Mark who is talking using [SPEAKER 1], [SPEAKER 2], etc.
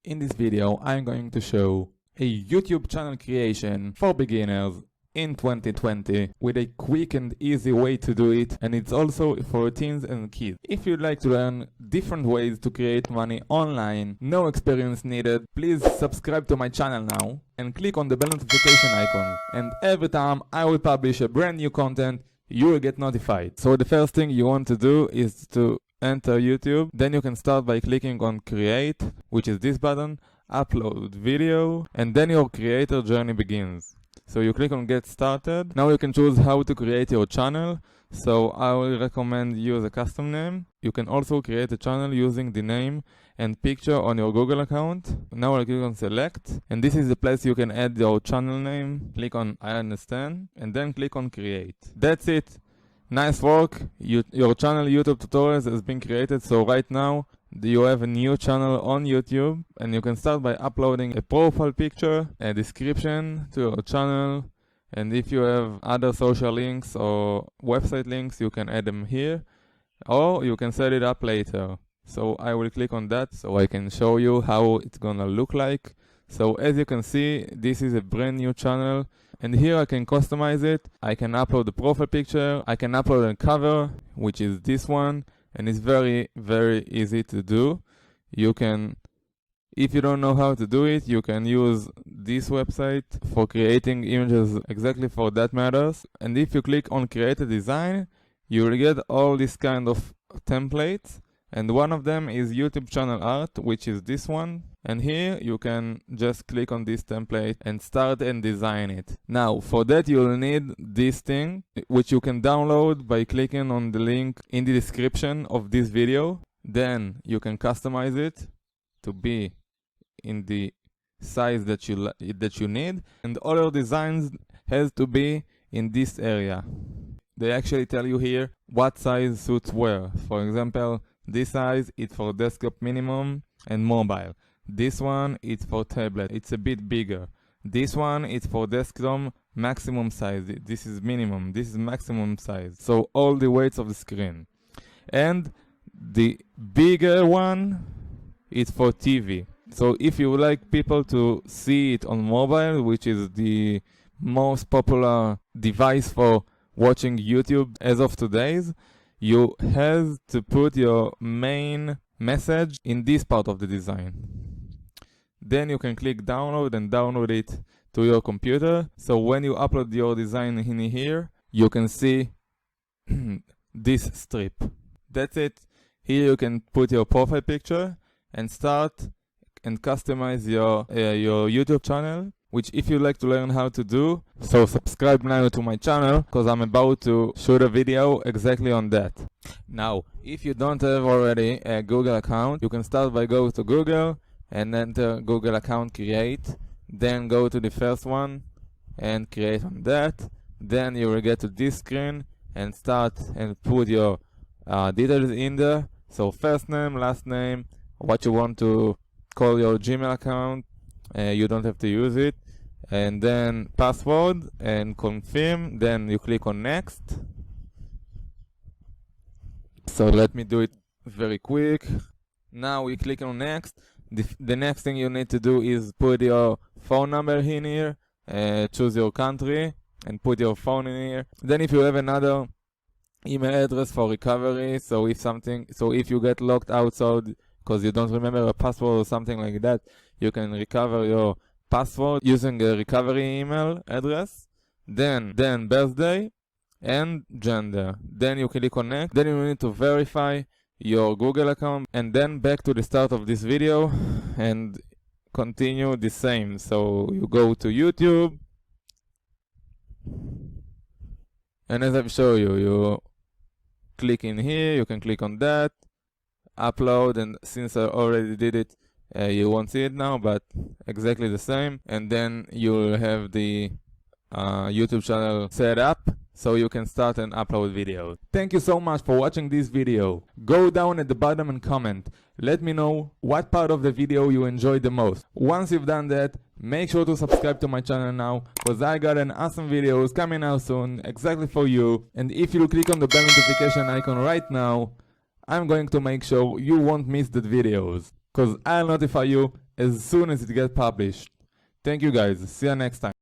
[SPEAKER 1] In this video, I'm going to show a YouTube channel creation for beginners in 2020 with a quick and easy way to do it, and it's also for teens and kids. If you'd like to learn different ways to create money online, no experience needed, please subscribe to my channel now and click on the bell notification icon, and every time I will publish a brand new content, you will get notified. So the first thing you want to do is to enter YouTube. Then you can start by clicking on create, which is this button, upload video, and then your creator journey begins. So you click on get started. Now you can choose how to create your channel. So I will recommend use a custom name. You can also create a channel using the name and picture on your Google account. Now I'll click on select, and this is the place you can add your channel name. Click on I understand, and then click on create. That's it. Nice work. Your channel YouTube tutorials has been created. So right now you have a new channel on YouTube, and you can start by uploading a profile picture, a description to your channel, and if you have other social links or website links, you can add them here, or you can set it up later. So I will click on that so I can show you how it's gonna look like. So as you can see, this is a brand new channel, and here I can customize it. I can upload the profile picture, I can upload a cover, which is this one, and it's very easy to do. You can, if you don't know how to do it, you can use this website for creating images exactly for that matters. And if you click on create a design, you will get all these kind of templates, and one of them is YouTube channel art, which is this one. And here you can just click on this template and start and design it. Now for that you'll need this thing, which you can download by clicking on the link in the description of this video. Then you can customize it to be in the size that you need, and all your designs has to be in this area. They actually tell you here what size suits where. For example, this size is for desktop minimum and mobile. This one is for tablet, it's a bit bigger. This one is for desktop maximum size. This is minimum, this is maximum size. So all the weights of the screen. And the bigger one is for TV. So if you would like people to see it on mobile, which is the most popular device for watching YouTube as of today's, you have to put your main message in this part of the design. Then you can click download and download it to your computer. So when you upload your design in here, you can see this strip. That's it. Here you can put your profile picture and start and customize your YouTube channel, which if you like to learn how to do, so subscribe now to my channel, because I'm about to shoot a video exactly on that. Now, if you don't have already a Google account, you can start by go to Google and enter Google account create, then go to the first one and create on that. Then you will get to this screen and start and put your details in there. So first name, last name, what you want to call your Gmail account, you don't have to use it, and then password and confirm. Then you click on next. So let me do it very quick. Now we click on next. The next thing you need to do is put your phone number in here, choose your country and put your phone in here. Then if you have another email address for recovery, so if you get locked outside because you don't remember a password or something like that, you can recover your password using a recovery email address. Then birthday and gender. Then you click on next. Then you need to verify your Google account, and then back to the start of this video and continue the same. So you go to YouTube, and as I've shown you, you click in here, you can click on that, upload, and since I already did it, you won't see it now, but exactly the same. And then you'll have the YouTube channel set up, so you can start and upload videos. Thank you so much for watching this video. Go down at the bottom and comment. Let me know what part of the video you enjoyed the most. Once you've done that, make sure to subscribe to my channel now, because I got an awesome videos coming out soon exactly for you. And if you click on the bell notification icon right now, I'm going to make sure you won't miss the videos, because I'll notify you as soon as it gets published. Thank you guys, see you next time.